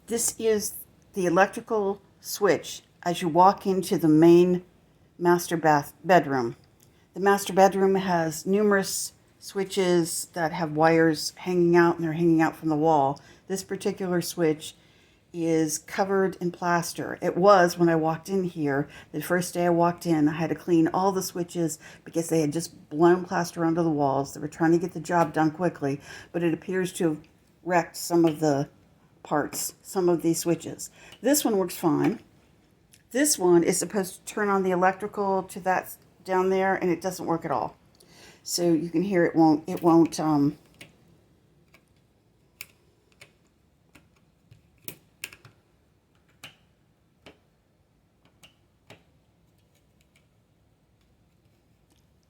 This is the electrical switch as you walk into the main bedroom. The master bedroom has numerous switches that have wires hanging out, and they're hanging out from the wall. This particular switch is covered in plaster. It was when I walked in here. The first day I walked in, I had to clean all the switches because they had just blown plaster onto the walls. They were trying to get the job done quickly, but it appears to have wrecked some of the parts, some of these switches. This one works fine. This one is supposed to turn on the electrical to that down there, and it doesn't work at all. So you can hear it won't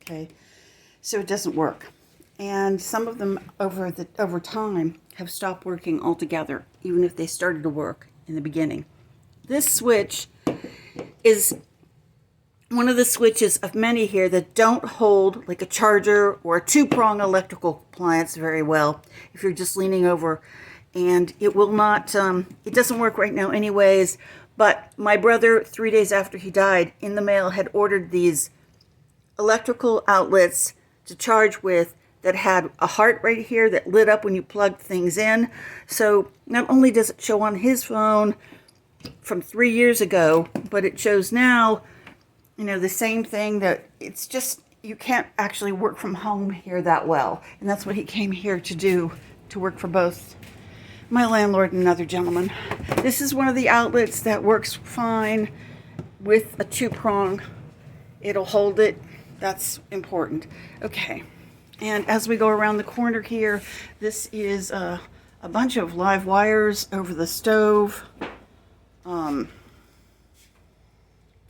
okay, so it doesn't work. And some of them over time have stopped working altogether, even if they started to work in the beginning. This switch is one of the switches of many here that don't hold like a charger or a two-prong electrical appliance very well if you're just leaning over, and it will not, it doesn't work right now anyways. But my brother, 3 days after he died, in the mail had ordered these electrical outlets to charge with that had a heart right here that lit up when you plugged things in. So not only does it show on his phone from 3 years ago, but it shows now, you know, the same thing. That it's just, you can't actually work from home here that well. And that's what he came here to do, to work for both my landlord and another gentleman. This is one of the outlets that works fine with a two-prong. It'll hold it. That's important. Okay. And as we go around the corner here, this is a bunch of live wires over the stove.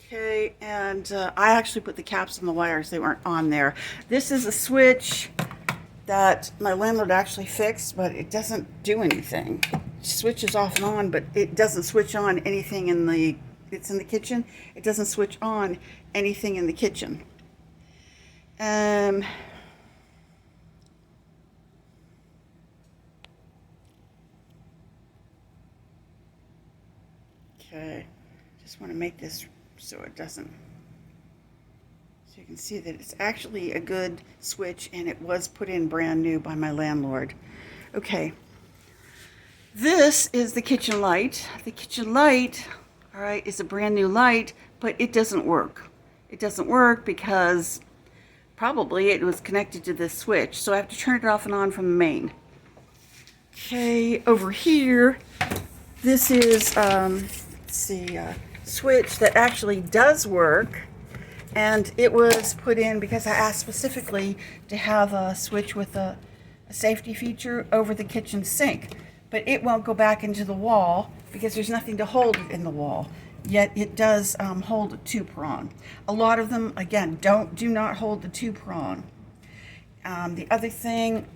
Okay, and I actually put the caps on the wires. They weren't on there. This is a switch that my landlord actually fixed, but it doesn't do anything. It switches off and on, but it doesn't switch on anything it's in the kitchen. It doesn't switch on anything in the kitchen. Okay, just want to make this so it doesn't, so you can see that it's actually a good switch, and it was put in brand new by my landlord. Okay, this is the kitchen light. The kitchen light, all right, is a brand new light, but it doesn't work. It doesn't work because probably it was connected to this switch, so I have to turn it off and on from the main. Okay, over here, this is a switch that actually does work, and it was put in because I asked specifically to have a switch with a safety feature over the kitchen sink, but it won't go back into the wall because there's nothing to hold it in the wall. Yet it does hold a two-prong. A lot of them, again, do not hold the two-prong. The other thing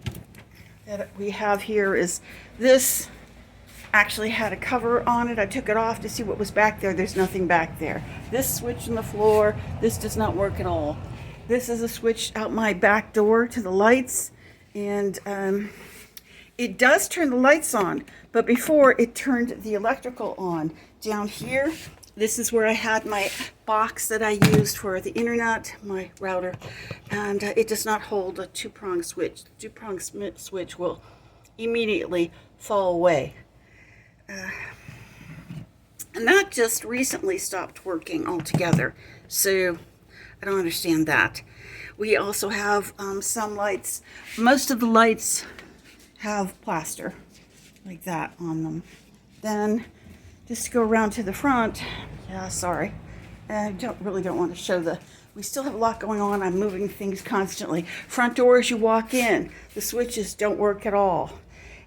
that we have here is this actually had a cover on it. I took it off to see what was back there. There's nothing back there. This switch on the floor, this does not work at all. This is a switch out my back door to the lights, and it does turn the lights on, but before it turned the electrical on. Down here, this is where I had my box that I used for the internet, my router, and it does not hold a two-prong switch. The two-prong switch will immediately fall away. And that just recently stopped working altogether, so I don't understand that. We also have some lights. Most of the lights have plaster like that on them. Then just to go around to the front, yeah, sorry, I don't want to show we still have a lot going on. I'm moving things constantly. Front doors, you walk in, the switches don't work at all.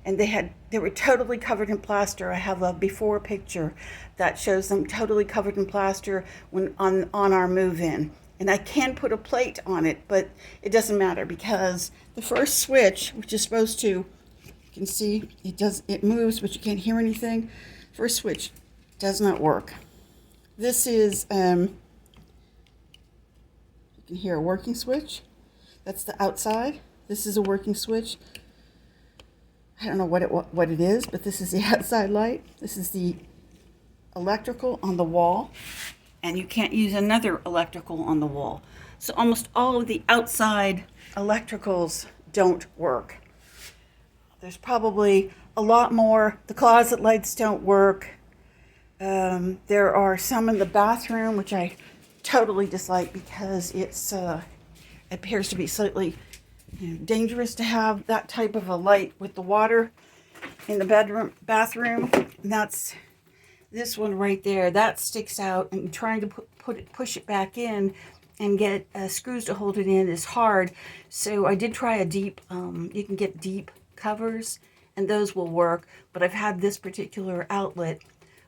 And they were totally covered in plaster. I have a before picture that shows them totally covered in plaster when on our move-in. And I can put a plate on it, but it doesn't matter because the first switch, which is supposed to, you can see it moves, but you can't hear anything. First switch does not work. This is, you can hear a working switch. That's the outside. This is a working switch. I don't know what it is, but this is the outside light. This is the electrical on the wall, and you can't use another electrical on the wall. So almost all of the outside electricals don't work. There's probably a lot more. The closet lights don't work. There are some in the bathroom, which I totally dislike because it appears to be slightly dangerous to have that type of a light with the water in the bathroom. And that's this one right there. That sticks out, and trying to push it back in and get screws to hold it in is hard. So I did try a deep, you can get deep covers, and those will work. But I've had this particular outlet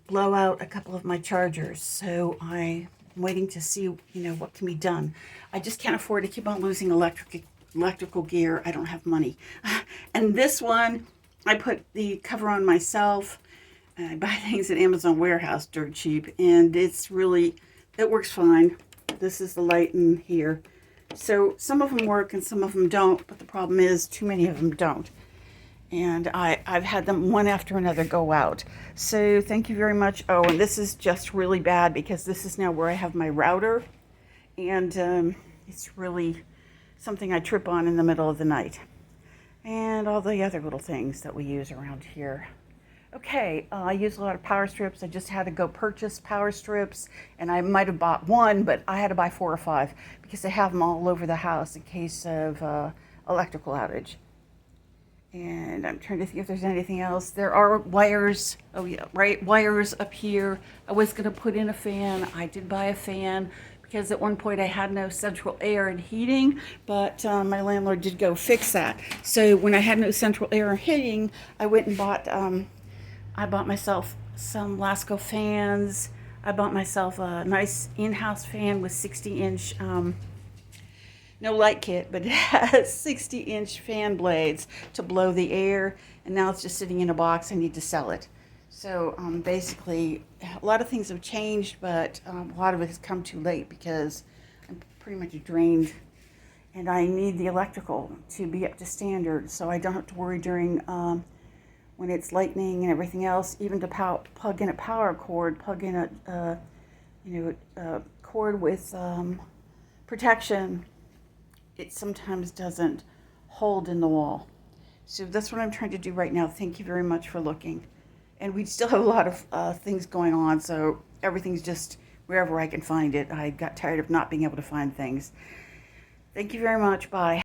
blow out a couple of my chargers, so I'm waiting to see, what can be done. I just can't afford to keep on losing electrical gear. I don't have money. And this one, I put the cover on myself. I buy things at Amazon Warehouse dirt cheap, and it works fine. This is the light in here. So some of them work and some of them don't, but the problem is too many of them don't. And I've had them one after another go out. So thank you very much. Oh, and this is just really bad because this is now where I have my router, and it's really something I trip on in the middle of the night. And all the other little things that we use around here. Okay, I use a lot of power strips. I just had to go purchase power strips, and I might have bought one, but I had to buy 4 or 5 because they have them all over the house in case of electrical outage. And I'm trying to think if there's anything else. There are wires. Oh yeah, right, wires up here. I was going to put in a fan. I did buy a fan because at one point I had no central air and heating, but my landlord did go fix that. So when I had no central air and heating, I went and bought myself some Lasco fans. I bought myself a nice in-house fan with 60-inch, no light kit, but it has 60-inch fan blades to blow the air. And now it's just sitting in a box. I need to sell it. So basically, a lot of things have changed, but a lot of it has come too late because I'm pretty much drained. And I need the electrical to be up to standard, so I don't have to worry during when it's lightning and everything else, even to plug in a power cord, plug in a cord with protection, it sometimes doesn't hold in the wall. So that's what I'm trying to do right now. Thank you very much for looking. And we still have a lot of things going on, so everything's just wherever I can find it. I got tired of not being able to find things. Thank you very much. Bye.